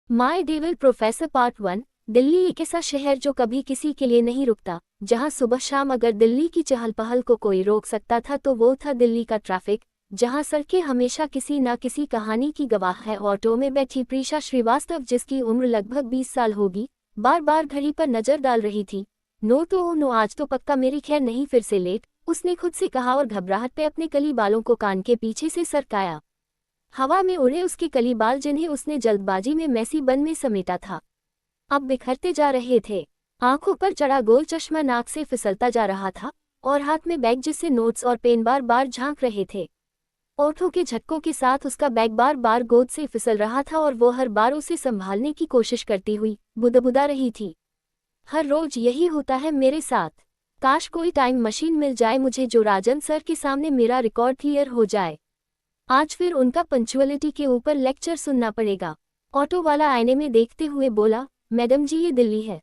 My devil professor part 1। Delhi एक ऐसा शहर जो कभी किसी के लिए नहीं रुकता, जहां सुबह शाम अगर दिल्ली की चहल पहल को कोई रोक सकता था तो वो था दिल्ली का ट्रैफिक, जहां सड़कें हमेशा किसी न किसी कहानी की गवाह है। ऑटो में बैठी प्रीशा श्रीवास्तव, जिसकी उम्र लगभग 20 साल होगी, बार बार घड़ी पर नजर डाल रही थी। नो तो नो, आज तो पक्का मेरी खैर नहीं फिर से लेट, उसने खुद से कहा और घबराहट पे अपने कली बालों को कान के पीछे से सरकाया। हवा में उड़े उसके कली बाल, जिन्हें उसने जल्दबाजी में मैसी बन में समेटा था, अब बिखरते जा रहे थे। आंखों पर चढ़ा गोल चश्मा नाक से फिसलता जा रहा था और हाथ में बैग जिससे नोट्स और पेन बार बार झांक रहे थे। ओठों के झटकों के साथ उसका बैग बार बार गोद से फिसल रहा था और वो हर बार उसे संभालने की कोशिश करती हुई बुदबुदा रही थी। हर रोज यही होता है मेरे साथ। काश कोई टाइम मशीन मिल जाए मुझे, जो राजन सर के सामने मेरा रिकॉर्ड क्लियर हो जाए। आज फिर उनका पंक्चुअलिटी के ऊपर लेक्चर सुनना पड़ेगा। ऑटो वाला आईने में देखते हुए बोला, मैडम जी ये दिल्ली है,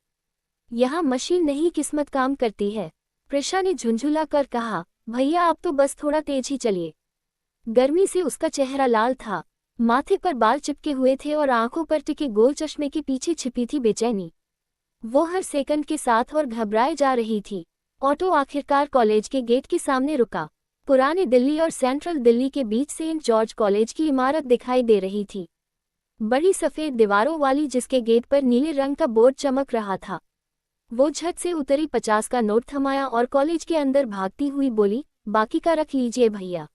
यहाँ मशीन नहीं किस्मत काम करती है। प्रिशा ने झुंझुला कर कहा, भैया आप तो बस थोड़ा तेज ही चलिए। गर्मी से उसका चेहरा लाल था, माथे पर बाल चिपके हुए थे और आंखों पर टिके गोल चश्मे के पीछे छिपी थी बेचैनी। वो हर सेकंड के साथ और घबराए जा रही थी। ऑटो आखिरकार कॉलेज के गेट के सामने रुका। पुराने दिल्ली और सेंट्रल दिल्ली के बीच सेंट जॉर्ज कॉलेज की इमारत दिखाई दे रही थी, बड़ी सफेद दीवारों वाली, जिसके गेट पर नीले रंग का बोर्ड चमक रहा था। वो झट से उतरी, 50 का नोट थमाया और कॉलेज के अंदर भागती हुई बोली, बाकी का रख लीजिए भैया,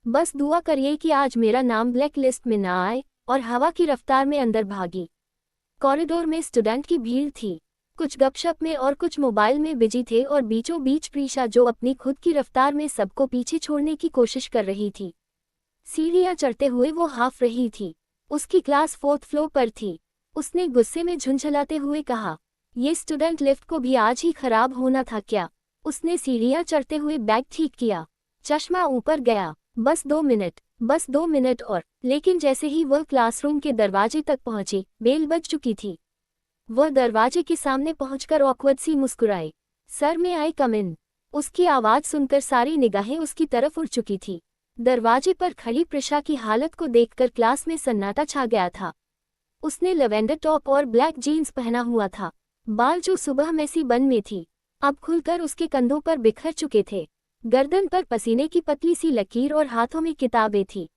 बस दुआ करिए कि आज मेरा नाम ब्लैक लिस्ट में ना आए। और हवा की रफ्तार में अंदर भागी। कॉरिडोर में स्टूडेंट की भीड़ थी, कुछ गपशप में और कुछ मोबाइल में बिजी थे और बीचों बीच प्रीशा, जो अपनी खुद की रफ्तार में सबको पीछे छोड़ने की कोशिश कर रही थी। सीढ़ियां चढ़ते हुए वो हाफ रही थी। उसकी क्लास 4th फ्लोर पर थी। उसने गुस्से में झुंझलाते हुए कहा, ये स्टूडेंट लिफ्ट को भी आज ही खराब होना था क्या। उसने सीढ़ियां चढ़ते हुए बैग ठीक किया, चश्मा ऊपर गया। बस 2 मिनट, बस 2 मिनट और। लेकिन जैसे ही वह क्लासरूम के दरवाजे तक पहुंची, बेल बज चुकी थी। वह दरवाजे के सामने पहुंचकर ऑकवर्ड सी मुस्कुराई, सर में आई कम इन। उसकी आवाज सुनकर सारी निगाहें उसकी तरफ उड़ चुकी थी। दरवाजे पर खड़ी प्रिशा की हालत को देखकर क्लास में सन्नाटा छा गया था। उसने लैवेंडर टॉप और ब्लैक जीन्स पहना हुआ था। बाल जो सुबह मैसी बन में थी, अब खुलकर उसके कंधों पर बिखर चुके थे। गर्दन पर पसीने की पतली सी लकीर और हाथों में किताबें थी।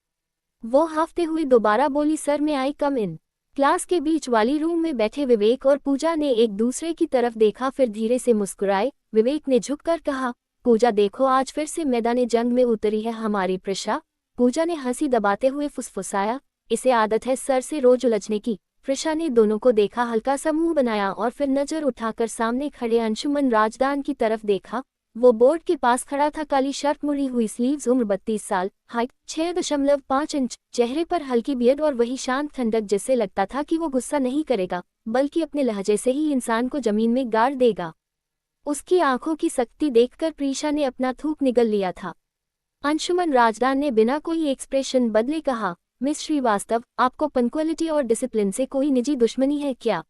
वो हाफते हुए दोबारा बोली, सर में आई कम इन। क्लास के बीच वाली रूम में बैठे विवेक और पूजा ने एक दूसरे की तरफ देखा, फिर धीरे से मुस्कुराए। विवेक ने झुककर कहा, पूजा देखो आज फिर से मैदाने जंग में उतरी है हमारी प्रिशा। पूजा ने हंसी दबाते हुए फुसफुसाया, इसे आदत है सर से रोज उलझने की। प्रिशा ने दोनों को देखा, हल्का सा मुंह बनाया और फिर नजर उठाकर सामने खड़े अंशुमन राजदान की तरफ देखा। वो बोर्ड के पास खड़ा था, काली शर्ट, मुड़ी हुई स्लीव्स, उम्र 32 साल, हाइट 6.5 इंच, चेहरे पर हल्की बियर्ड और वही शांत ठंडक, जिससे लगता था कि वो गुस्सा नहीं करेगा बल्कि अपने लहजे से ही इंसान को जमीन में गाड़ देगा। उसकी आंखों की सख्ती देखकर प्रीशा ने अपना थूक निगल लिया था। अंशुमन राजदान ने बिना कोई एक्सप्रेशन बदले कहा, मिस श्रीवास्तव, आपको पंक्चुअलिटी और डिसिप्लिन से कोई निजी दुश्मनी है क्या।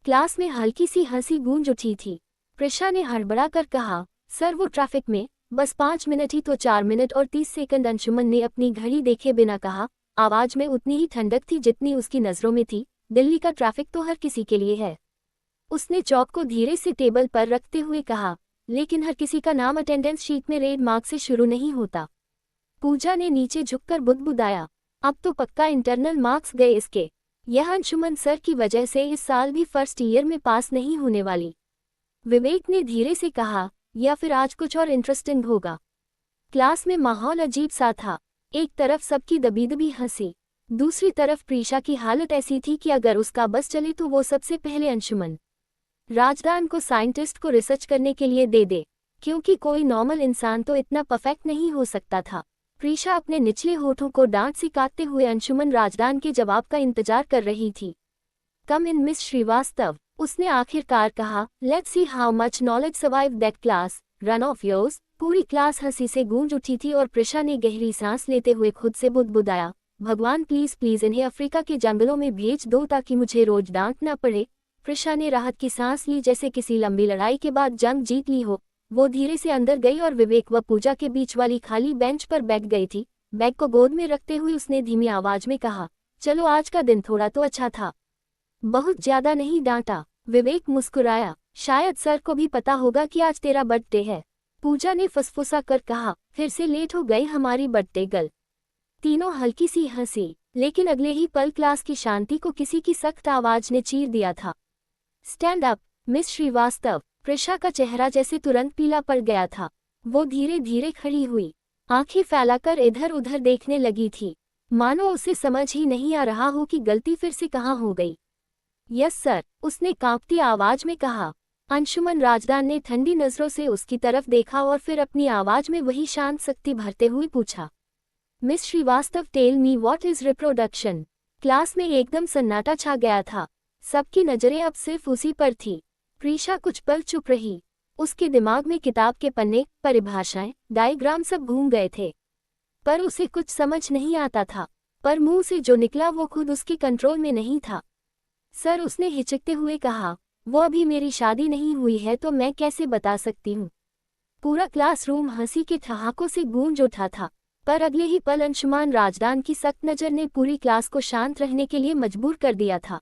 क्लास में हल्की सी हंसी गूंज उठी थी। प्रिशा ने हड़बड़ा कर कहा, सर वो ट्रैफिक में बस 5 मिनट ही तो 4 मिनट और 30 सेकंड। अंशुमन ने अपनी घड़ी देखे बिना कहा, आवाज में उतनी ही ठंडक थी जितनी उसकी नजरों में थी। दिल्ली का ट्रैफिक तो हर किसी के लिए है। उसने चौक को धीरे से टेबल पर रखते हुए कहा, लेकिन हर किसी का नाम अटेंडेंस शीट में रेड मार्क से शुरू नहीं होता। पूजा ने नीचे झुककर बुदबुदाया, अब तो पक्का इंटरनल मार्क्स गए इसके। यह अंशुमन सर की वजह से इस साल भी फर्स्ट ईयर में पास नहीं होने वाली। विवेक ने धीरे से कहा, या फिर आज कुछ और इंटरेस्टिंग होगा। क्लास में माहौल अजीब सा था। एक तरफ सबकी दबी हंसी, दूसरी तरफ प्रीशा की हालत ऐसी थी कि अगर उसका बस चले तो वो सबसे पहले अंशुमन राजदान को साइंटिस्ट को रिसर्च करने के लिए दे दे, क्योंकि कोई नॉर्मल इंसान तो इतना परफेक्ट नहीं हो सकता था। प्रीशा अपने निचले होठों को डांट से काटते हुए अंशुमन राजदान के जवाब का इंतजार कर रही थी। कम इन मिस श्रीवास्तव, उसने आखिरकार कहा, let's see how much knowledge survive that class run of yours. पूरी क्लास हंसी से गूंज उठी थी और प्रिशा ने गहरी सांस लेते हुए खुद से बुदबुदाया, भगवान प्लीज प्लीज इन्हें अफ्रीका के जंगलों में भेज दो ताकि मुझे रोज डांट न पड़े। प्रिशा ने राहत की सांस ली, जैसे किसी लंबी लड़ाई के बाद जंग जीत ली हो। वो धीरे से अंदर गई और विवेक व पूजा के बीच वाली खाली बेंच पर बैठ गई थी। बैग को गोद में रखते हुए उसने धीमी आवाज में कहा, चलो आज का दिन थोड़ा तो अच्छा था। बहुत ज्यादा नहीं डांटा। विवेक मुस्कुराया, शायद सर को भी पता होगा कि आज तेरा बर्थडे है। पूजा ने फुसफुसा कर कहा, फिर से लेट हो गई हमारी बर्थडे गर्ल। तीनों हल्की सी हंसी, लेकिन अगले ही पल क्लास की शांति को किसी की सख्त आवाज ने चीर दिया था। Stand up, miss Srivastava. Prisha का चेहरा जैसे तुरंत पीला पड़ गया था। वो धीरे धीरे खड़ी हुई, आंखें फैलाकर इधर उधर देखने लगी थी, मानो उसे समझ ही नहीं आ रहा हो कि गलती फिर से कहाँ हो गई। यस सर, उसने कांपती आवाज में कहा। अंशुमन राजदान ने ठंडी नजरों से उसकी तरफ देखा और फिर अपनी आवाज में वही शांत सख्ती भरते हुए पूछा, miss Srivastava tell me what is reproduction. Class में एकदम सन्नाटा छा गया था। सबकी नजरें अब सिर्फ उसी पर थी। प्रीशा कुछ पल चुप रही। उसके दिमाग में किताब के पन्ने, परिभाषाएं, डायग्राम सब घूम गए थे, पर उसे कुछ समझ नहीं आता था। पर मुंह से जो निकला वो खुद उसके कंट्रोल में नहीं था। सर, उसने हिचकते हुए कहा, वो अभी मेरी शादी नहीं हुई है तो मैं कैसे बता सकती हूँ। पूरा क्लासरूम हंसी के ठहाकों से गूंज उठा था, पर अगले ही पल अंशुमान राजदान की सख्त नज़र ने पूरी क्लास को शांत रहने के लिए मजबूर कर दिया था।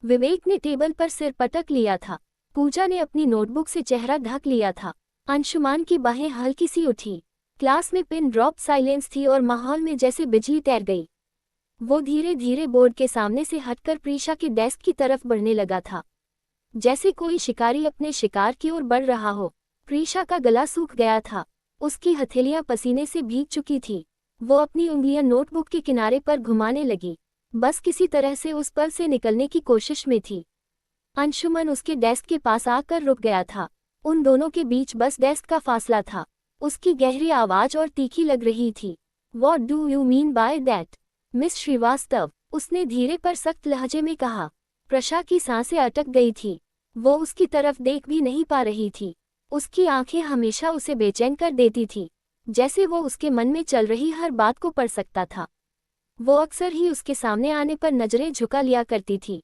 विवेक ने टेबल पर सिर पटक लिया था। पूजा ने अपनी नोटबुक से चेहरा ढक लिया था। अंशुमान की बाहें हल्की सी उठी। क्लास में पिन ड्रॉप साइलेंस थी और माहौल में जैसे बिजली तैर गई। वो धीरे धीरे बोर्ड के सामने से हटकर प्रीशा के डेस्क की तरफ बढ़ने लगा था, जैसे कोई शिकारी अपने शिकार की ओर बढ़ रहा हो। प्रीशा का गला सूख गया था, उसकी हथेलियां पसीने से भीग चुकी थी। वो अपनी उंगलियां नोटबुक के किनारे पर घुमाने लगी, बस किसी तरह से उस पल से निकलने की कोशिश में थी। अंशुमन उसके डेस्क के पास आकर रुक गया था। उन दोनों के बीच बस डेस्क का फासला था। उसकी गहरी आवाज और तीखी लग रही थी। What do you mean by that, miss Srivastava, उसने धीरे पर सख्त लहजे में कहा। प्रशा की सांसें अटक गई थी। वो उसकी तरफ देख भी नहीं पा रही थी। उसकी आंखें हमेशा उसे बेचैन कर देती थी, जैसे वो उसके मन में चल रही हर बात को पढ़ सकता था। वो अक्सर ही उसके सामने आने पर नजरें झुका लिया करती थी।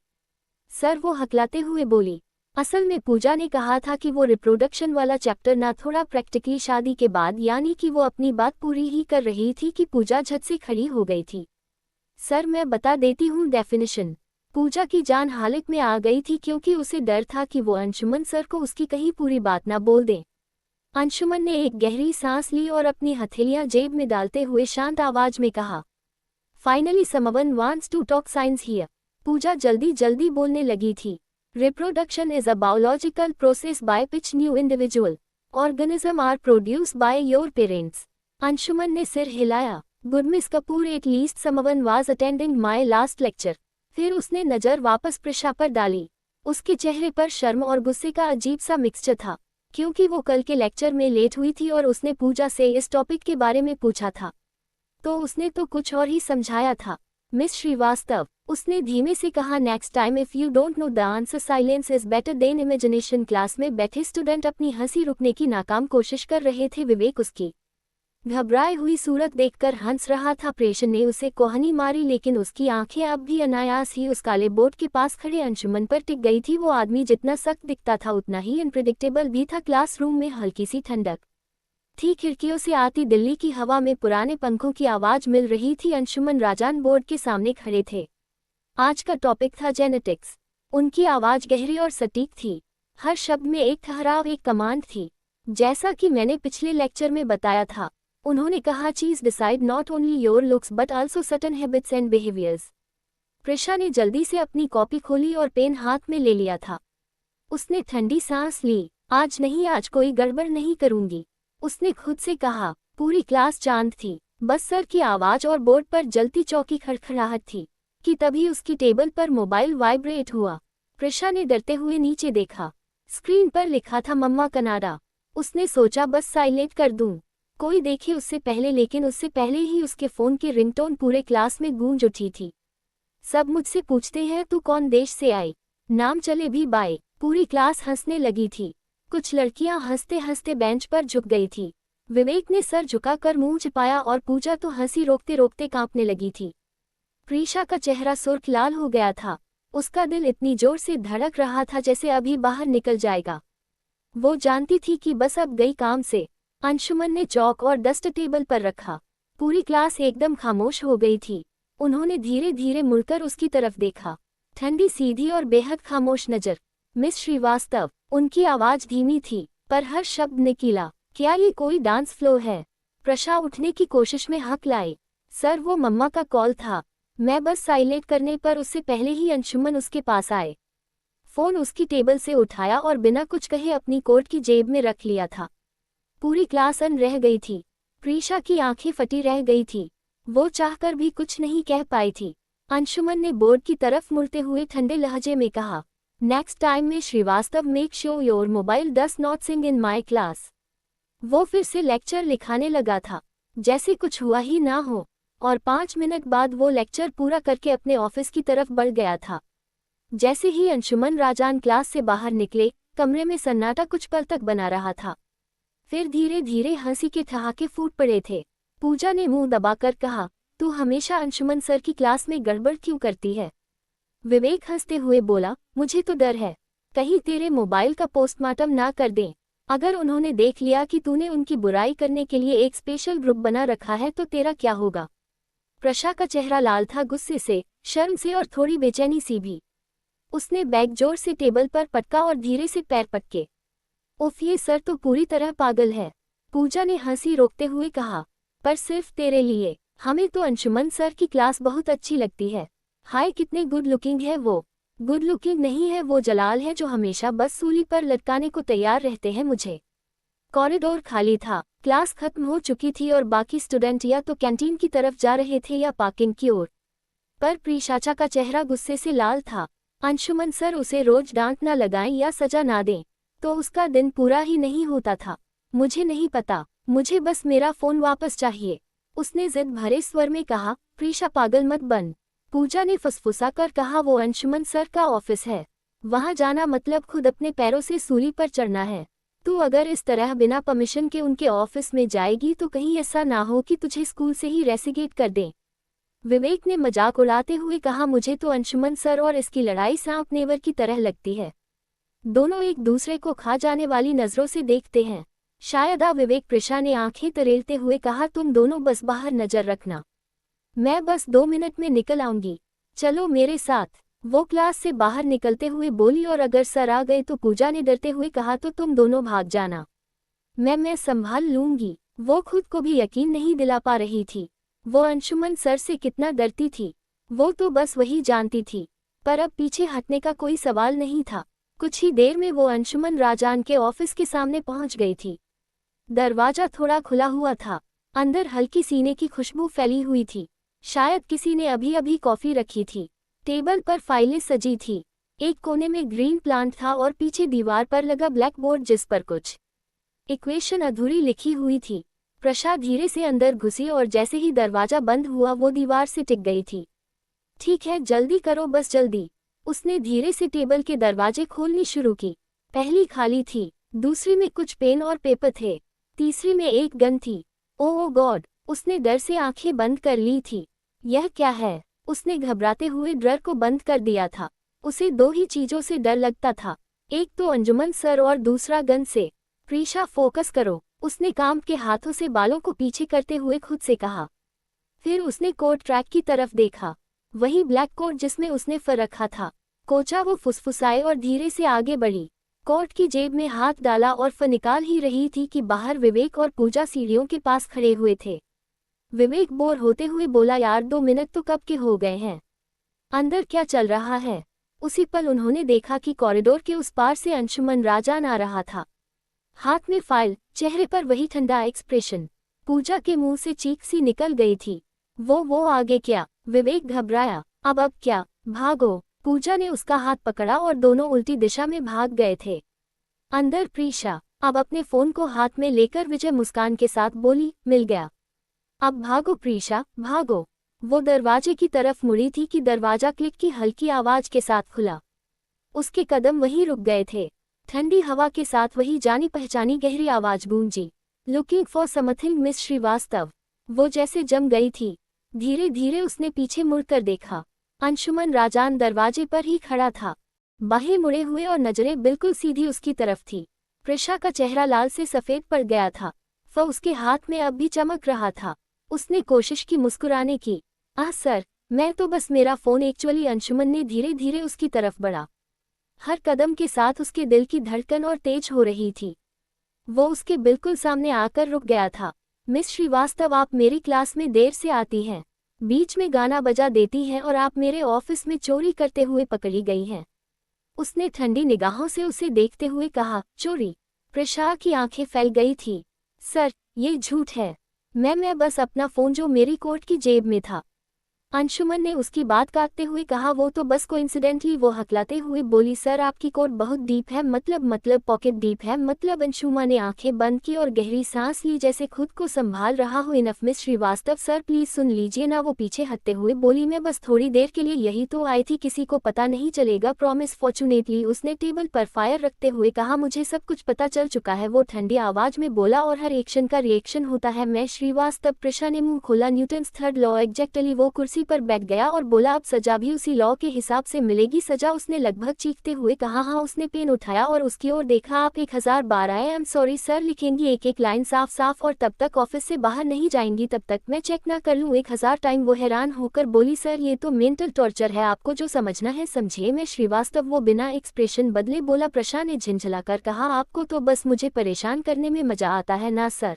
सर, वो हकलाते हुए बोली, असल में पूजा ने कहा था कि वो रिप्रोडक्शन वाला चैप्टर ना थोड़ा प्रैक्टिकली शादी के बाद, यानी कि वो अपनी बात पूरी ही कर रही थी कि पूजा झट से खड़ी हो गई थी। सर, मैं बता देती हूँ डेफिनेशन। पूजा की जान हालत में आ गई थी क्योंकि उसे डर था कि वो अंशुमन सर को उसकी कहीं पूरी बात ना बोल दे। अंशुमन ने एक गहरी सांस ली और अपनी हथेलियां जेब में डालते हुए शांत आवाज में कहा, finally someone wants to talk science here. Pooja जल्दी जल्दी बोलने लगी थी। Reproduction is a biological process by which new individual organisms are produced by your parents. Anshuman ने सिर हिलाया। Good Miss Kapoor, at least someone was attending my last lecture. फिर उसने नजर वापस प्रिशा पर डाली। उसके चेहरे पर शर्म और गुस्से का अजीब सा मिक्सचर था, क्योंकि वो कल के लेक्चर में लेट हुई थी और उसने पूजा से इस टॉपिक के बारे में पूछा था, तो उसने तो कुछ और ही समझाया था। मिस श्रीवास्तव, उसने धीमे से कहा, next time if you don't know the answer silence is better than imagination. Class में बैठे स्टूडेंट अपनी हंसी रुकने की नाकाम कोशिश कर रहे थे। विवेक उसकी घबराई हुई सूरत देखकर हंस रहा था। प्रेषण ने उसे कोहनी मारी, लेकिन उसकी आंखें अब भी अनायास ही उस काले बोर्ड के पास खड़े अंशुमन पर टिक गई थी। वो आदमी जितना सख्त दिखता था उतना ही अनप्रेडिक्टेबल भी था। क्लासरूम में हल्की सी ठंडक थी। खिड़कियों से आती दिल्ली की हवा में पुराने पंखों की आवाज मिल रही थी। अंशुमन राजान बोर्ड के सामने खड़े थे। आज का टॉपिक था जेनेटिक्स। उनकी आवाज गहरी और सटीक थी। हर शब्द में एक ठहराव, एक कमांड थी। जैसा कि मैंने पिछले लेक्चर में बताया था, उन्होंने कहा, चीज decide not only your looks but also certain habits and behaviours. Prisha ने जल्दी से अपनी कॉपी खोली और पेन हाथ में ले लिया था। उसने ठंडी सांस ली। आज नहीं, आज कोई गड़बड़ नहीं करूंगी, उसने खुद से कहा। पूरी क्लास चांद थी। बस सर की आवाज और बोर्ड पर जलती चौकी खड़खड़ाहट थी कि तभी उसकी टेबल पर मोबाइल वाइब्रेट हुआ। प्रिशा ने डरते हुए नीचे देखा। स्क्रीन पर लिखा था मम्मा कनाडा। उसने सोचा बस साइलेंट कर दूं, कोई देखे उससे पहले, लेकिन उससे पहले ही उसके फोन की रिंगटोन पूरे क्लास में गूंज उठी थी। सब मुझसे पूछते हैं तू कौन देश से आई, नाम चले भी बाय। पूरी क्लास हंसने लगी थी। कुछ लड़कियां हंसते हंसते बेंच पर झुक गई थी। विवेक ने सर झुकाकर मुंह छिपाया और पूजा तो हंसी रोकते रोकते कांपने लगी थी। प्रीशा का चेहरा सुर्ख लाल हो गया था। उसका दिल इतनी जोर से धड़क रहा था जैसे अभी बाहर निकल जाएगा। वो जानती थी कि बस अब गई काम से। अंशुमन ने चौक और डस्ट टेबल पर रखा। पूरी क्लास एकदम खामोश हो गई थी। उन्होंने धीरे धीरे मुड़कर उसकी तरफ देखा। ठंडी सीधी और बेहद खामोश नजर। मिस श्रीवास्तव। उनकी आवाज धीमी थी पर हर शब्द निकीला। क्या ये कोई डांस फ्लो है? प्रशा उठने की कोशिश में हक लाई। सर, वो मम्मा का कॉल था। मैं बस साइलेंट करने पर उससे पहले ही अंशुमन उसके पास आए। फोन उसकी टेबल से उठाया और बिना कुछ कहे अपनी कोट की जेब में रख लिया था। पूरी क्लास अन रह गई थी। प्रीशा की आंखें फटी रह गई थी। वो चाहकर भी कुछ नहीं कह पाई थी। अंशुमन ने बोर्ड की तरफ मुड़ते हुए ठंडे लहजे में कहा, नेक्स्ट टाइम में Srivastava make sure your mobile does not sing in my class. वो फिर से लेक्चर लिखाने लगा था जैसे कुछ हुआ ही ना हो, और 5 मिनट बाद वो लेक्चर पूरा करके अपने ऑफिस की तरफ बढ़ गया था। जैसे ही अंशुमन राजान क्लास से बाहर निकले, कमरे में सन्नाटा कुछ पल तक बना रहा था। फिर धीरे धीरे हंसी के ठहाके फूट पड़े थे। पूजा ने मुंह दबाकर कहा, तू हमेशा अंशुमन सर की क्लास में गड़बड़ क्यों करती है? विवेक हंसते हुए बोला, मुझे तो डर है कहीं तेरे मोबाइल का पोस्टमार्टम ना कर दें। अगर उन्होंने देख लिया कि तूने उनकी बुराई करने के लिए एक स्पेशल ग्रुप बना रखा है तो तेरा क्या होगा? प्रशा का चेहरा लाल था, गुस्से से, शर्म से और थोड़ी बेचैनी सी भी। उसने बैग जोर से टेबल पर पटका और धीरे से पैर पटके। उफ, ये सर तो पूरी तरह पागल है। पूजा ने हंसी रोकते हुए कहा, पर सिर्फ तेरे लिए। हमें तो अंशुमन सर की क्लास बहुत अच्छी लगती है। हाय, कितने गुड लुकिंग है वो। गुड लुकिंग नहीं है, वो जलाल है जो हमेशा बस सूली पर लटकाने को तैयार रहते हैं मुझे। कॉरिडोर खाली था। क्लास खत्म हो चुकी थी और बाकी स्टूडेंट या तो कैंटीन की तरफ जा रहे थे या पार्किंग की ओर। पर प्रीशाचा का चेहरा गुस्से से लाल था। अंशुमन सर उसे रोज डांट ना लगाएं या सजा ना दें तो उसका दिन पूरा ही नहीं होता था। मुझे नहीं पता, मुझे बस मेरा फोन वापस चाहिए, उसने जिद भरे स्वर में कहा। प्रीशा, पागल मत बन। पूजा ने फुसफुसा कर कहा, वो अंशुमन सर का ऑफिस है। वहां जाना मतलब खुद अपने पैरों से सूली पर चढ़ना है। तू अगर इस तरह बिना परमिशन के उनके ऑफिस में जाएगी तो कहीं ऐसा ना हो कि तुझे स्कूल से ही रेसिगेट कर दें। विवेक ने मजाक उड़ाते हुए कहा, मुझे तो अंशुमन सर और इसकी लड़ाई सांप नेवर की तरह लगती है। दोनों एक दूसरे को खा जाने वाली नजरों से देखते हैं। शायद विवेक। प्रीशा ने आंखें तरेलते हुए कहा, तुम दोनों बस बाहर नजर रखना, मैं बस 2 मिनट में निकल आऊंगी, चलो मेरे साथ। वो क्लास से बाहर निकलते हुए बोली, और अगर सर आ गए तो? पूजा ने डरते हुए कहा, तो तुम दोनों भाग जाना, मैं संभाल लूंगी। वो खुद को भी यकीन नहीं दिला पा रही थी। वो अंशुमन सर से कितना डरती थी, वो तो बस वही जानती थी। पर अब पीछे हटने का कोई सवाल नहीं था। कुछ ही देर में वो अंशुमन राजान के ऑफिस के सामने पहुंच गई थी। दरवाजा थोड़ा खुला हुआ था। अंदर हल्की सीने की खुशबू फैली हुई थी। शायद किसी ने अभी अभी कॉफी रखी थी। टेबल पर फाइलें सजी थी। एक कोने में ग्रीन प्लांट था और पीछे दीवार पर लगा ब्लैक बोर्ड जिस पर कुछ इक्वेशन अधूरी लिखी हुई थी। प्रशा धीरे से अंदर घुसी और जैसे ही दरवाजा बंद हुआ वो दीवार से टिक गई थी। ठीक है, जल्दी करो, बस जल्दी। उसने धीरे से टेबल के दरवाजे खोलनी शुरू की। पहली खाली थी, दूसरी में कुछ पेन और पेपर थे, तीसरी में एक गन थी। ओह गॉड, उसने डर से आंखें बंद कर ली थी। यह क्या है? उसने घबराते हुए ड्रर को बंद कर दिया था। उसे 2 ही चीजों से डर लगता था, एक तो अंजुमन सर और दूसरा गन से। प्रीशा, फोकस करो, उसने काम के हाथों से बालों को पीछे करते हुए खुद से कहा। फिर उसने कोट ट्रैक की तरफ देखा, वही ब्लैक कोट जिसमें उसने फर रखा था। कोचा वो फुसफुसाए और धीरे से आगे बढ़ी। कोट की जेब में हाथ डाला और फर निकाल ही रही थी कि बाहर विवेक और पूजा सीढ़ियों के पास खड़े हुए थे। विवेक बोर होते हुए बोला, यार 2 मिनट तो कब के हो गए हैं, अंदर क्या चल रहा है? उसी पल उन्होंने देखा कि कॉरिडोर के उस पार से अंशुमन राजान आ रहा था, हाथ में फाइल, चेहरे पर वही ठंडा एक्सप्रेशन। पूजा के मुंह से चीख सी निकल गई थी। वो आगे क्या? विवेक घबराया। अब क्या? भागो। पूजा ने उसका हाथ पकड़ा और दोनों उल्टी दिशा में भाग गए थे। अंदर प्रीशा अब अपने फोन को हाथ में लेकर विजय मुस्कान के साथ बोली, मिल गया। अब भागो प्रीशा, भागो। वो दरवाजे की तरफ मुड़ी थी कि दरवाजा क्लिक की हल्की आवाज के साथ खुला। उसके कदम वहीं रुक गए थे। ठंडी हवा के साथ वही जानी पहचानी गहरी आवाज गूंजी, looking for something Miss Srivastava. वो जैसे जम गई थी। धीरे धीरे उसने पीछे मुड़कर देखा। अंशुमन राजान दरवाजे पर ही खड़ा था, बाहें मुड़े हुए और नजरें बिल्कुल सीधी उसकी तरफ थी। प्रीशा का चेहरा लाल से सफेद पड़ गया था, उसके हाथ में अब भी चमक रहा था। उसने कोशिश की मुस्कुराने की। आह सर, मैं तो बस मेरा फ़ोन एक्चुअली। अंशुमन ने धीरे धीरे उसकी तरफ बढ़ा। हर कदम के साथ उसके दिल की धड़कन और तेज हो रही थी। वो उसके बिल्कुल सामने आकर रुक गया था। मिस श्रीवास्तव, आप मेरी क्लास में देर से आती हैं, बीच में गाना बजा देती हैं और आप मेरे ऑफिस में चोरी करते हुए पकड़ी गई हैं। उसने ठंडी निगाहों से उसे देखते हुए कहा। चोरी? प्रशा की आंखें फैल गई थी। सर, ये झूठ है। मैं बस अपना फ़ोन जो मेरी कोट की जेब में था। अंशुमन ने उसकी बात काटते हुए कहा। वो तो बस कोइंसिडेंटली। वो हकलाते हुए बोली। सर, आपकी कोट बहुत डीप है। मतलब पॉकेट डीप है मतलब। अंशुमन ने आंखें बंद की और गहरी सांस ली जैसे खुद को संभाल रहा हो। Enough Miss Srivastava, sir please सुन लीजिए ना। वो पीछे हटते हुए बोली। मैं बस थोड़ी देर के लिए यही तो आई थी, किसी को पता नहीं चलेगा, प्रॉमिस। फॉर्चुनेटली, उसने टेबल पर फायर रखते हुए कहा। मुझे सब कुछ पता चल चुका है, वो ठंडी आवाज में बोला, और हर एक्शन का रिएक्शन होता है। मैं श्रीवास्तव। प्रशा ने मुंह खोला। Newton's third law exactly. वो कुर्सी पर बैठ गया और बोला। अब सजा भी उसी लॉ के हिसाब से मिलेगी। सजा? उसने लगभग चीखते हुए कहा। हाँ। उसने पेन उठाया और उसकी ओर देखा। आप 1000 बार आई एम सॉरी सर लिखेंगी, एक एक लाइन साफ साफ, और तब तक ऑफिस से बाहर नहीं जाएंगी, तब तक मैं चेक ना कर लूँ 1000 टाइम। वो हैरान होकर बोली। सर, ये तो मेंटल टॉर्चर है, आपको जो समझना है समझिए। मैं श्रीवास्तव। वो बिना एक्सप्रेशन बदले बोला। प्रशा ने झिंझलाकर कहा। आपको तो बस मुझे परेशान करने में मजा आता है ना सर?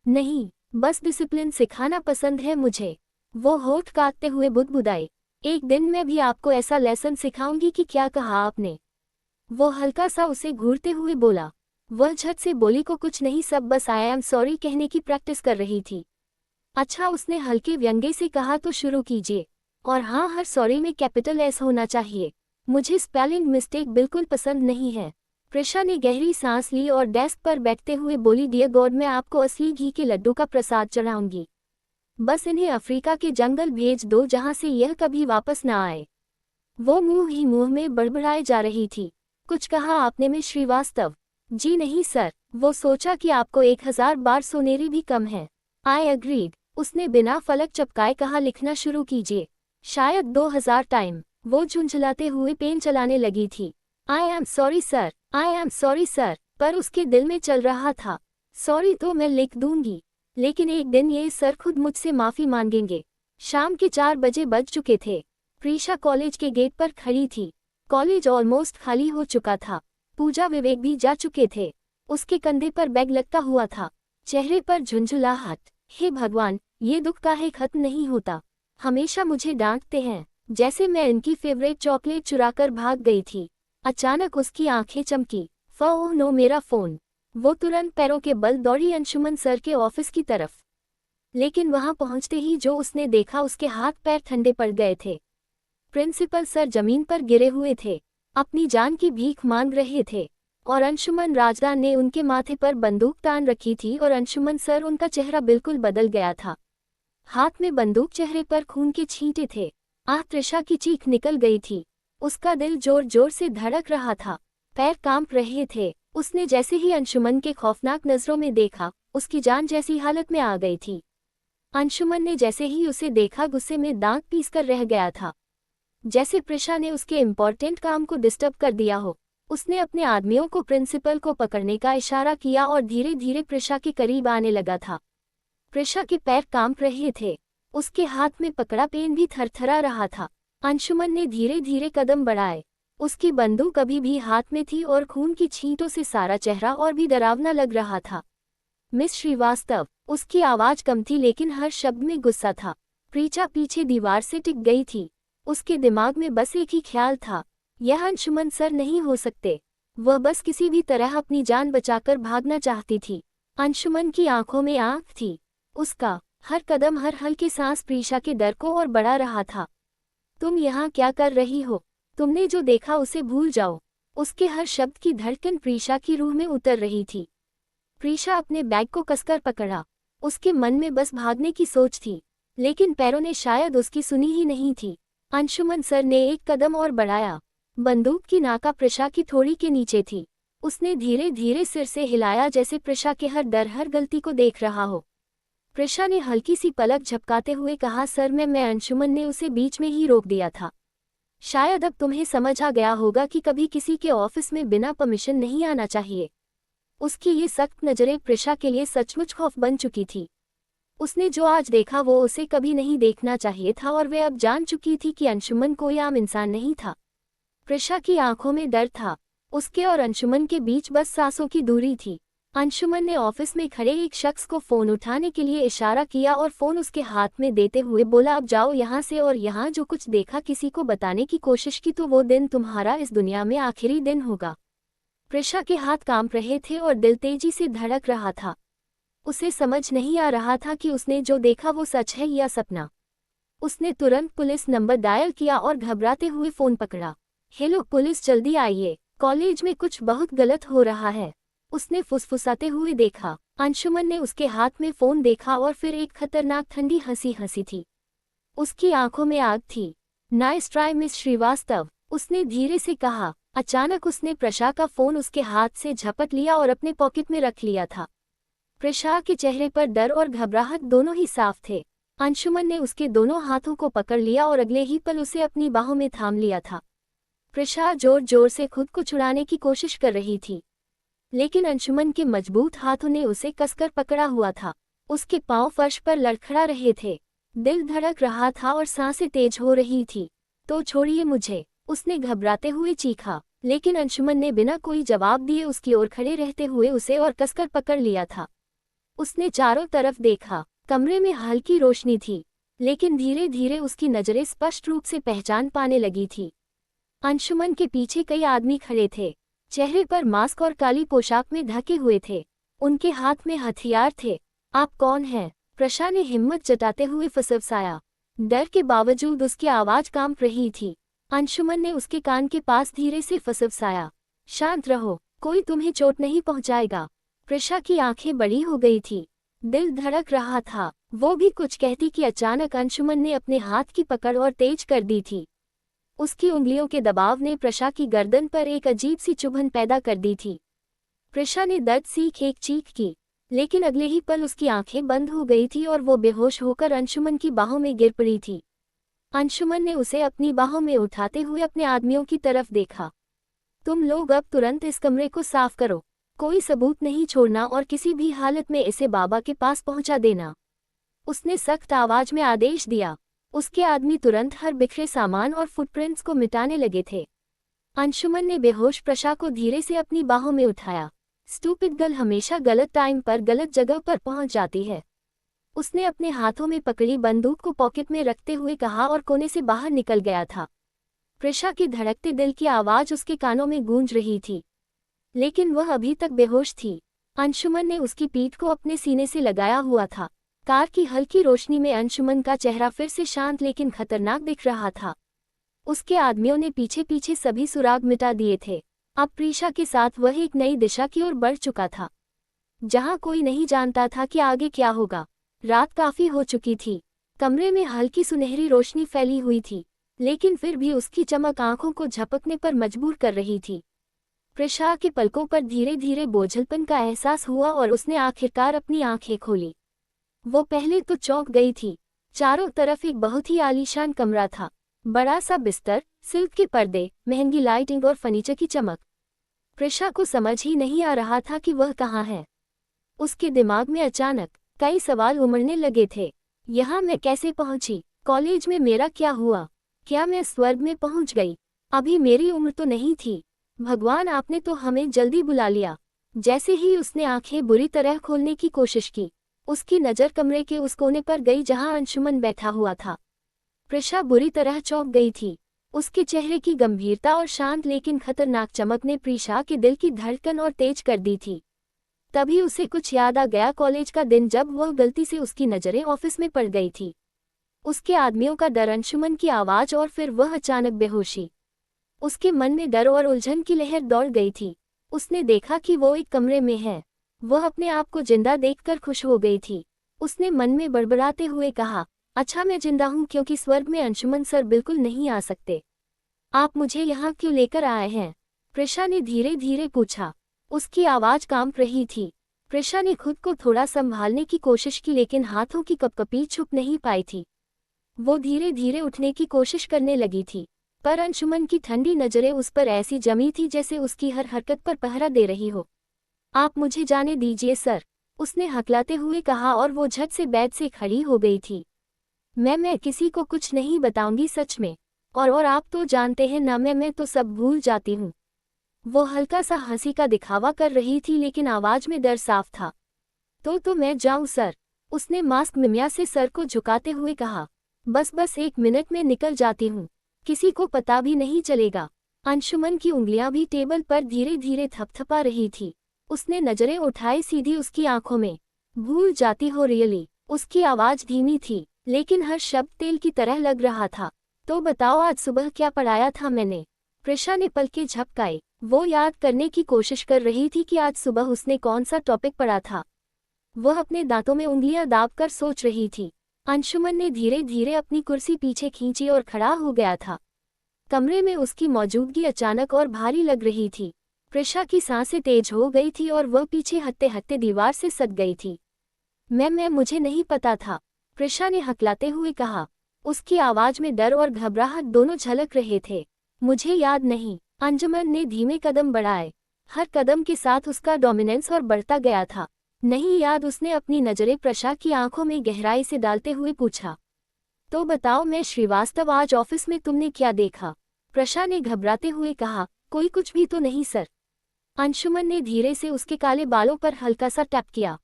नहीं, बस डिसिप्लिन सिखाना पसंद है मुझे। वो होठ काटते हुए बुदबुदाई। एक दिन मैं भी आपको ऐसा लेसन सिखाऊंगी कि क्या कहा आपने? वो हल्का सा उसे घूरते हुए बोला। वह झट से बोली। को कुछ नहीं, सब बस आई एम सॉरी कहने की प्रैक्टिस कर रही थी। अच्छा, उसने हल्के व्यंग्य से कहा। तो शुरू कीजिए। और हाँ, हर सॉरी में कैपिटल एस होना चाहिए। मुझे स्पेलिंग मिस्टेक बिल्कुल पसंद नहीं है। प्रशा ने गहरी सांस ली और डेस्क पर बैठते हुए बोली। डियर गॉड, मैं आपको असली घी के लड्डू का प्रसाद चढ़ाऊंगी। बस इन्हें अफ्रीका के जंगल भेज दो, जहां से यह कभी वापस न आए। वो मुंह ही मुंह में बड़बड़ाए जा रही थी। कुछ कहा आपने मिस श्रीवास्तव? जी नहीं सर। वो सोचा कि आपको 1000 बार सोनेरी भी कम है। आई अग्रीड। उसने बिना फलक चपकाए कहा। लिखना शुरू कीजिए। शायद 2000 टाइम। वो झुंझलाते हुए पेन चलाने लगी थी। I am sorry sir, I am sorry sir, पर उसके दिल में चल रहा था। सॉरी तो मैं लिख दूंगी, लेकिन एक दिन ये सर खुद मुझसे माफी मांगेंगे। शाम के 4 बजे बज चुके थे। प्रीशा कॉलेज के गेट पर खड़ी थी। कॉलेज ऑलमोस्ट खाली हो चुका था। पूजा विवेक भी जा चुके थे। उसके कंधे पर बैग लटका हुआ था, चेहरे पर झुंझुलाहट। हे भगवान, ये दुख काहे खत्म नहीं होता? हमेशा मुझे डांटते हैं, जैसे मैं इनकी फेवरेट चॉकलेट चुराकर भाग गई थी। अचानक उसकी आंखें चमकी। ओह नो, मेरा फोन! वो तुरंत पैरों के बल दौड़ी अंशुमन सर के ऑफिस की तरफ। लेकिन वहां पहुंचते ही जो उसने देखा, उसके हाथ पैर ठंडे पड़ गए थे। प्रिंसिपल सर जमीन पर गिरे हुए थे, अपनी जान की भीख मांग रहे थे, और अंशुमन राजदान ने उनके माथे पर बंदूक तान रखी थी। और अंशुमन सर, उनका चेहरा बिल्कुल बदल गया था। हाथ में बंदूक, चेहरे पर खून के छींटे थे। आह! त्रिशा की चीख निकल गई थी। उसका दिल जोर जोर से धड़क रहा था, पैर कांप रहे थे। उसने जैसे ही अंशुमन के खौफनाक नजरों में देखा, उसकी जान जैसी हालत में आ गई थी। अंशुमन ने जैसे ही उसे देखा, गुस्से में दांत पीसकर रह गया था, जैसे प्रिशा ने उसके इम्पोर्टेंट काम को डिस्टर्ब कर दिया हो। उसने अपने आदमियों को प्रिंसिपल को पकड़ने का इशारा किया और धीरे धीरे प्रिशा के करीब आने लगा था। प्रिशा के पैर कांप रहे थे, उसके हाथ में पकड़ा पेन भी थरथरा रहा था। अंशुमन ने धीरे धीरे कदम बढ़ाए। उसकी बंदूक अभी भी हाथ में थी और खून की छींटों से सारा चेहरा और भी डरावना लग रहा था। मिस श्रीवास्तव! उसकी आवाज कम थी, लेकिन हर शब्द में गुस्सा था। प्रीचा पीछे दीवार से टिक गई थी। उसके दिमाग में बस एक ही ख्याल था, यह अंशुमन सर नहीं हो सकते। वह बस किसी भी तरह अपनी जान बचाकर भागना चाहती थी। अंशुमन की आंखों में आंख थी। उसका हर कदम, हर हल्की सांस प्रीशा के डर को और बढ़ा रहा था। तुम यहाँ क्या कर रही हो? तुमने जो देखा उसे भूल जाओ। उसके हर शब्द की धड़कन प्रीशा की रूह में उतर रही थी। प्रीशा अपने बैग को कसकर पकड़ा। उसके मन में बस भागने की सोच थी, लेकिन पैरों ने शायद उसकी सुनी ही नहीं थी। अंशुमन सर ने एक कदम और बढ़ाया। बंदूक की नाका प्रीशा की थोड़ी के नीचे थी। उसने धीरे धीरे सिर से हिलाया, जैसे प्रीशा के हर डर, हर गलती को देख रहा हो। प्रीशा ने हल्की सी पलक झपकाते हुए कहा। सर, मैं अंशुमन ने उसे बीच में ही रोक दिया था। शायद अब तुम्हें समझ आ गया होगा कि कभी किसी के ऑफिस में बिना परमिशन नहीं आना चाहिए। उसकी ये सख्त नजरें प्रीशा के लिए सचमुच खौफ बन चुकी थी। उसने जो आज देखा वो उसे कभी नहीं देखना चाहिए था और वे अब जान चुकी थी कि अंशुमन कोई आम इंसान नहीं था। प्रिशा की आंखों में डर था। उसके और अंशुमन के बीच बस सांसों की दूरी थी। अंशुमन ने ऑफिस में खड़े एक शख्स को फोन उठाने के लिए इशारा किया और फोन उसके हाथ में देते हुए बोला, अब जाओ यहाँ से और यहाँ जो कुछ देखा किसी को बताने की कोशिश की तो वो दिन तुम्हारा इस दुनिया में आखिरी दिन होगा। प्रिशा के हाथ कांप रहे थे और दिल तेजी से धड़क रहा था। उसे समझ नहीं आ रहा था कि उसने जो देखा वो सच है या सपना। उसने तुरंत पुलिस नंबर डायल किया और घबराते हुए फोन पकड़ा। हेलो पुलिस, जल्दी आइए, कॉलेज में कुछ बहुत गलत हो रहा है। उसने फुसफुसाते हुए देखा। अंशुमन ने उसके हाथ में फोन देखा और फिर एक खतरनाक ठंडी हंसी हंसी थी। उसकी आंखों में आग थी। नाइस ट्राई मिस श्रीवास्तव, उसने धीरे से कहा। अचानक उसने प्रशा का फोन उसके हाथ से झपट लिया और अपने पॉकेट में रख लिया था। प्रशा के चेहरे पर डर और घबराहट दोनों ही साफ थे। अंशुमन ने उसके दोनों हाथों को पकड़ लिया और अगले ही पल उसे अपनी बाहों में थाम लिया था। प्रशा जोर जोर से खुद को छुड़ाने की कोशिश कर रही थी, लेकिन अंशुमन के मजबूत हाथों ने उसे कसकर पकड़ा हुआ था। उसके पांव फर्श पर लड़खड़ा रहे थे। दिल धड़क रहा था और सांसें तेज हो रही थी। तो छोड़िए मुझे, उसने घबराते हुए चीखा, लेकिन अंशुमन ने बिना कोई जवाब दिए उसकी ओर खड़े रहते हुए उसे और कसकर पकड़ लिया था। उसने चारों तरफ देखा। कमरे में हल्की रोशनी थी, लेकिन धीरे धीरे उसकी नजरें स्पष्ट रूप से पहचान पाने लगी थी। अंशुमन के पीछे कई आदमी खड़े थे। चेहरे पर मास्क और काली पोशाक में ढके हुए थे। उनके हाथ में हथियार थे। आप कौन हैं? प्रशा ने हिम्मत जताते हुए फुसफसाया। डर के बावजूद उसकी आवाज कांप रही थी। अंशुमन ने उसके कान के पास धीरे से फुसफसाया। शांत रहो, कोई तुम्हें चोट नहीं पहुंचाएगा। प्रशा की आंखें बड़ी हो गई थी। दिल धड़क रहा था। वो भी कुछ कहती कि अचानक अंशुमन ने अपने हाथ की पकड़ और तेज कर दी थी। उसकी उंगलियों के दबाव ने प्रशा की गर्दन पर एक अजीब सी चुभन पैदा कर दी थी। प्रशा ने दर्द सीख एक चीख की, लेकिन अगले ही पल उसकी आंखें बंद हो गई थी और वो बेहोश होकर अंशुमन की बाहों में गिर पड़ी थी। अंशुमन ने उसे अपनी बाहों में उठाते हुए अपने आदमियों की तरफ देखा। तुम लोग अब तुरंत इस कमरे को साफ करो, कोई सबूत नहीं छोड़ना और किसी भी हालत में इसे बाबा के पास पहुंचा देना। उसने सख्त आवाज में आदेश दिया। उसके आदमी तुरंत हर बिखरे सामान और फुटप्रिंट्स को मिटाने लगे थे। अंशुमन ने बेहोश प्रशा को धीरे से अपनी बाहों में उठाया। स्टूपिड गर्ल हमेशा गलत टाइम पर गलत जगह पर पहुंच जाती है। उसने अपने हाथों में पकड़ी बंदूक को पॉकेट में रखते हुए कहा और कोने से बाहर निकल गया था। प्रशा की धड़कते दिल की आवाज उसके कानों में गूंज रही थी, लेकिन वह अभी तक बेहोश थी। अंशुमन ने उसकी पीठ को अपने सीने से लगाया हुआ था। कार की हल्की रोशनी में अंशुमन का चेहरा फिर से शांत लेकिन खतरनाक दिख रहा था। उसके आदमियों ने पीछे पीछे सभी सुराग मिटा दिए थे। अब प्रीशा के साथ वह एक नई दिशा की ओर बढ़ चुका था, जहां कोई नहीं जानता था कि आगे क्या होगा। रात काफी हो चुकी थी। कमरे में हल्की सुनहरी रोशनी फैली हुई थी, लेकिन फिर भी उसकी चमक आंखों को झपकने पर मजबूर कर रही थी। प्रीशा के पलकों पर धीरे धीरे बोझलपन का एहसास हुआ और उसने आखिरकार अपनी आंखें खोली। वो पहले तो चौंक गई थी। चारों तरफ एक बहुत ही आलीशान कमरा था। बड़ा सा बिस्तर, सिल्क के पर्दे, महंगी लाइटिंग और फर्नीचर की चमक। प्रीशा को समझ ही नहीं आ रहा था कि वह कहाँ है। उसके दिमाग में अचानक कई सवाल उमड़ने लगे थे। यहाँ मैं कैसे पहुंची? कॉलेज में मेरा क्या हुआ? क्या मैं स्वर्ग में पहुंच गई? अभी मेरी उम्र तो नहीं थी। भगवान, आपने तो हमें जल्दी बुला लिया। जैसे ही उसने आंखें बुरी तरह खोलने की कोशिश की, उसकी नज़र कमरे के उस कोने पर गई जहां अंशुमन बैठा हुआ था। प्रीशा बुरी तरह चौंक गई थी। उसके चेहरे की गंभीरता और शांत लेकिन खतरनाक चमक ने प्रीशा के दिल की धड़कन और तेज कर दी थी। तभी उसे कुछ याद आ गया, कॉलेज का दिन जब वह गलती से उसकी नज़रें ऑफिस में पड़ गई थी। उसके आदमियों का डर, अंशुमन की आवाज और फिर वह अचानक बेहोशी। उसके मन में डर और उलझन की लहर दौड़ गई थी। उसने देखा कि वो एक कमरे में है। वह अपने आप को जिंदा देखकर खुश हो गई थी। उसने मन में बड़बड़ाते हुए कहा, अच्छा मैं जिंदा हूँ, क्योंकि स्वर्ग में अंशुमन सर बिल्कुल नहीं आ सकते। आप मुझे यहाँ क्यों लेकर आए हैं? प्रीशा ने धीरे धीरे पूछा। उसकी आवाज कांप रही थी। प्रीशा ने खुद को थोड़ा संभालने की कोशिश की, लेकिन हाथों की कपकपी छुप नहीं पाई थी। वो धीरे धीरे उठने की कोशिश करने लगी थी, पर अंशुमन की ठंडी नजरें उस पर ऐसी जमी थी जैसे उसकी हर हरकत पर पहरा दे रही हो। आप मुझे जाने दीजिए सर, उसने हकलाते हुए कहा और वो झट से बेड से खड़ी हो गई थी। मैं किसी को कुछ नहीं बताऊंगी सच में। और आप तो जानते हैं ना, मैं तो सब भूल जाती हूँ। वो हल्का सा हंसी का दिखावा कर रही थी लेकिन आवाज में डर साफ था। तो मैं जाऊं सर? उसने मास्क मिमिया से सर को झुकाते हुए कहा। बस 1 मिनट में निकल जाती हूँ, किसी को पता भी नहीं चलेगा। अंशुमन की उंगलियां भी टेबल पर धीरे धीरे थपथपा रही थी। उसने नजरें उठाई सीधी उसकी आंखों में। भूल जाती हो रियली? उसकी आवाज धीमी थी लेकिन हर शब्द तेल की तरह लग रहा था। तो बताओ आज सुबह क्या पढ़ाया था मैंने? प्रिशा ने पलकें झपकाई। वो याद करने की कोशिश कर रही थी कि आज सुबह उसने कौन सा टॉपिक पढ़ा था। वह अपने दांतों में उंगलियां दाबकर सोच रही थी। अंशुमन ने धीरे धीरे अपनी कुर्सी पीछे खींची और खड़ा हो गया था। कमरे में उसकी मौजूदगी अचानक और भारी लग रही थी। प्रिशा की सांसें तेज हो गई थी और वह पीछे हटते हटते दीवार से सट गई थी। मैं मुझे नहीं पता था, प्रिशा ने हकलाते हुए कहा। उसकी आवाज में डर और घबराहट दोनों झलक रहे थे। मुझे याद नहीं। अंजुमन ने धीमे कदम बढ़ाए। हर कदम के साथ उसका डोमिनेंस और बढ़ता गया था। नहीं याद? उसने अपनी नजरें प्रिशा की आंखों में गहराई से डालते हुए पूछा। तो बताओ मैं श्रीवास्तव, आज ऑफिस में तुमने क्या देखा? प्रिशा ने घबराते हुए कहा। कोई कुछ भी तो नहीं सर। अंशुमन ने धीरे से उसके काले बालों पर हल्का सा टैप किया।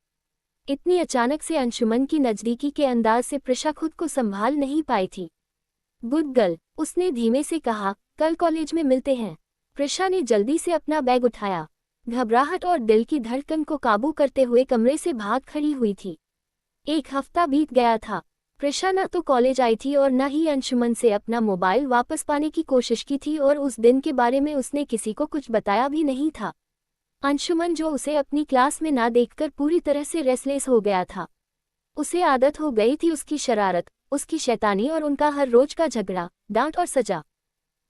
इतनी अचानक से अंशुमन की नजदीकी के अंदाज से प्रिशा खुद को संभाल नहीं पाई थी। गुड गर्ल, उसने धीमे से कहा, कल कॉलेज में मिलते हैं। प्रिशा ने जल्दी से अपना बैग उठाया। घबराहट और दिल की धड़कन को काबू करते हुए कमरे से भाग खड़ी हुई थी। 1 हफ्ता बीत गया था। प्रिशा न तो कॉलेज आई थी और न ही अंशुमन से अपना मोबाइल वापस पाने की कोशिश की थी और उस दिन के बारे में उसने किसी को कुछ बताया भी नहीं था। अंशुमन जो उसे अपनी क्लास में ना देखकर पूरी तरह से रेस्टलेस हो गया था। उसे आदत हो गई थी उसकी शरारत, उसकी शैतानी और उनका हर रोज का झगड़ा, डांट और सजा।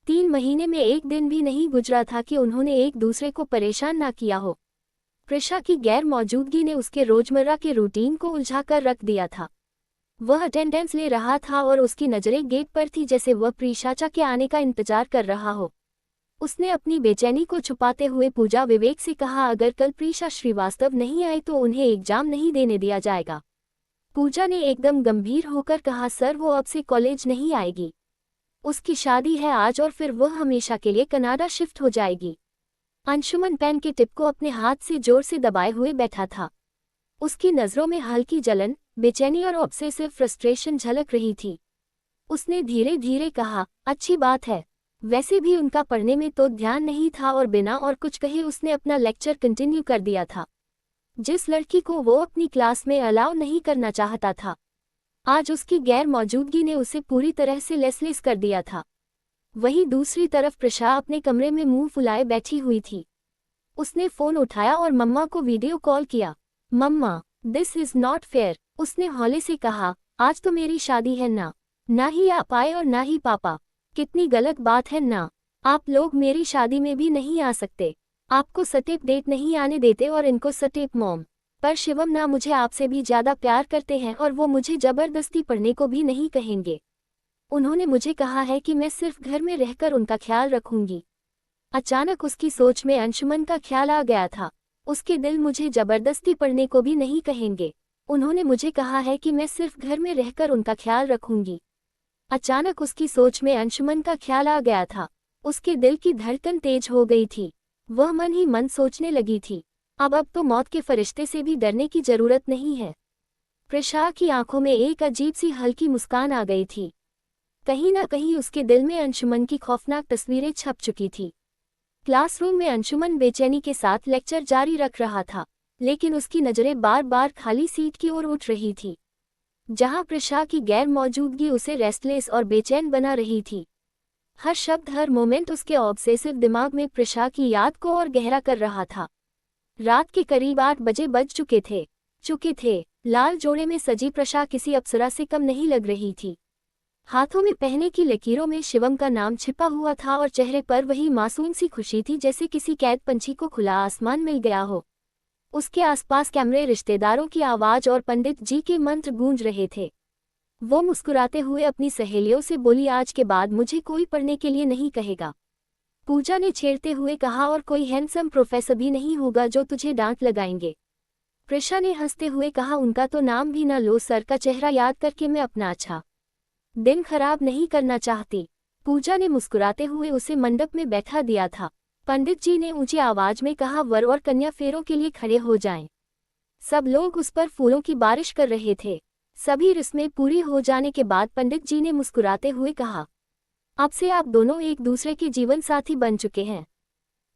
3 महीने में एक दिन भी नहीं गुजरा था कि उन्होंने एक दूसरे को परेशान ना किया हो। प्रिशा की गैर मौजूदगी ने उसके रोजमर्रा के रूटीन को उलझा कर रख दिया था। वह अटेंडेंस ले रहा था और उसकी नजरें गेट पर थी जैसे वह प्रीशाचा के आने का इंतजार कर रहा हो। उसने अपनी बेचैनी को छुपाते हुए पूजा विवेक से कहा, अगर कल प्रीशा श्रीवास्तव नहीं आए तो उन्हें एग्जाम नहीं देने दिया जाएगा। पूजा ने एकदम गंभीर होकर कहा, सर वो अब से कॉलेज नहीं आएगी। उसकी शादी है आज और फिर वह हमेशा के लिए कनाडा शिफ्ट हो जाएगी। अंशुमन पेन के टिप को अपने हाथ से जोर से दबाए हुए बैठा था। उसकी नज़रों में हल्की जलन, बेचैनी और ऑब्सेसिव फ्रस्ट्रेशन झलक रही थी। उसने धीरे धीरे कहा, अच्छी बात है। वैसे भी उनका पढ़ने में तो ध्यान नहीं था और बिना और कुछ कहे उसने अपना लेक्चर कंटिन्यू कर दिया था। जिस लड़की को वो अपनी क्लास में अलाउ नहीं करना चाहता था, आज उसकी गैर मौजूदगी ने उसे पूरी तरह से लेसलेस कर दिया था। वहीं दूसरी तरफ प्रिशा अपने कमरे में मुंह फुलाए बैठी हुई थी। उसने फोन उठाया और मम्मा को वीडियो कॉल किया। मम्मा, दिस इज नॉट फेयर, उसने हौले से कहा। आज तो मेरी शादी है ना ही आप आए और ना ही पापा। कितनी गलत बात है ना। आप लोग मेरी शादी में भी नहीं आ सकते। आपको सटेप डेट नहीं आने देते और इनको सटेप मॉम। पर शिवम ना मुझे आपसे भी ज्यादा प्यार करते हैं और वो मुझे जबरदस्ती पढ़ने को भी नहीं कहेंगे। उन्होंने मुझे कहा है कि मैं सिर्फ घर में रहकर उनका ख्याल रखूंगी। अचानक उसकी सोच में अंशुमन का ख्याल आ गया था। उसके दिल मुझे जबरदस्ती पढ़ने को भी नहीं कहेंगे। उन्होंने मुझे कहा है कि मैं सिर्फ घर में रहकर उनका ख्याल रखूंगी। अचानक उसकी सोच में अंशुमन का ख्याल आ गया था। उसके दिल की धड़कन तेज हो गई थी। वह मन ही मन सोचने लगी थी, अब तो मौत के फरिश्ते से भी डरने की जरूरत नहीं है। प्रिशा की आंखों में एक अजीब सी हल्की मुस्कान आ गई थी। कहीं ना कहीं उसके दिल में अंशुमन की खौफनाक तस्वीरें छप चुकी थी। क्लासरूम में अंशुमन बेचैनी के साथ लेक्चर जारी रख रहा था, लेकिन उसकी नजरें बार बार खाली सीट की ओर उठ रही थी, जहां प्रिशा की गैर मौजूदगी उसे रेस्टलेस और बेचैन बना रही थी। हर शब्द, हर मोमेंट उसके ऑब्सेसिव दिमाग में प्रिशा की याद को और गहरा कर रहा था। रात के करीब 8 बजे बज चुके थे। लाल जोड़े में सजी प्रिशा किसी अप्सरा से कम नहीं लग रही थी। हाथों में पहने की लकीरों में शिवम का नाम छिपा हुआ था और चेहरे पर वही मासूम सी खुशी थी जैसे किसी कैद पंछी को खुला आसमान मिल गया हो। उसके आसपास कैमरे, रिश्तेदारों की आवाज और पंडित जी के मंत्र गूंज रहे थे। वो मुस्कुराते हुए अपनी सहेलियों से बोली, आज के बाद मुझे कोई पढ़ने के लिए नहीं कहेगा। पूजा ने छेड़ते हुए कहा, और कोई हैंडसम प्रोफेसर भी नहीं होगा जो तुझे डांट लगाएंगे। प्रिशा ने हंसते हुए कहा, उनका तो नाम भी न लो सर, का चेहरा याद करके मैं अपना अच्छा दिन खराब नहीं करना चाहती। पूजा ने मुस्कुराते हुए उसे मंडप में बैठा दिया था। पंडित जी ने ऊंची आवाज में कहा, वर और कन्या फेरों के लिए खड़े हो जाएं। सब लोग उस पर फूलों की बारिश कर रहे थे। सभी रस्में पूरी हो जाने के बाद पंडित जी ने मुस्कुराते हुए कहा, अब से आप दोनों एक दूसरे के जीवन साथी बन चुके हैं।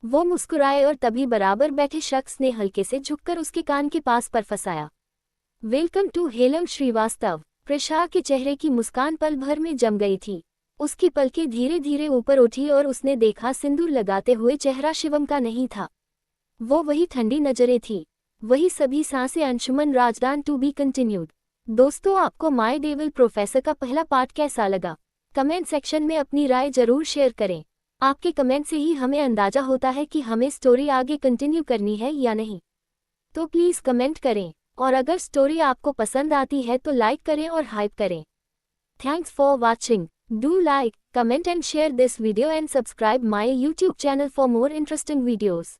वो मुस्कुराए और तभी बराबर बैठे शख्स ने हल्के से झुककर उसके कान के पास पर फंसाया। Welcome to helm Srivastava. Prisha के चेहरे की मुस्कान पल भर में जम गई थी। उसकी पलकें धीरे धीरे ऊपर उठी और उसने देखा सिंदूर लगाते हुए चेहरा शिवम का नहीं था। वो वही ठंडी नजरें थी, वही सभी सांसें। Anshuman Rajdan to be continued. दोस्तों, आपको माय डेविल प्रोफेसर का पहला पार्ट कैसा लगा? कमेंट सेक्शन में अपनी राय जरूर शेयर करें। आपके कमेंट से ही हमें अंदाजा होता है कि हमें स्टोरी आगे कंटिन्यू करनी है या नहीं। तो प्लीज़ कमेंट करें, और अगर स्टोरी आपको पसंद आती है तो लाइक करें और हाइप करें। Thanks for watching. Do like, comment and share this video and subscribe my YouTube channel for more interesting videos.